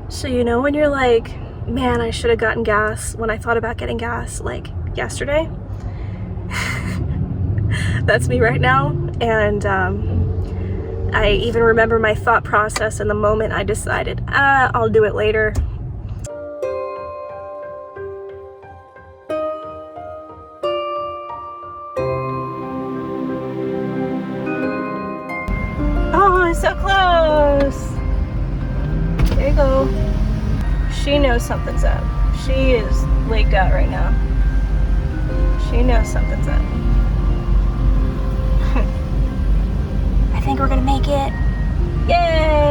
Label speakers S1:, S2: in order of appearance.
S1: So you know when you're like, man, I should have gotten gas when I thought about getting gas like yesterday? That's me right now. And I even remember my thought process in the moment I decided, I'll do it later. Oh, it's so close. There you go. She knows something's up. She is leaked out right now. She knows something's up. I think we're gonna make it. Yay!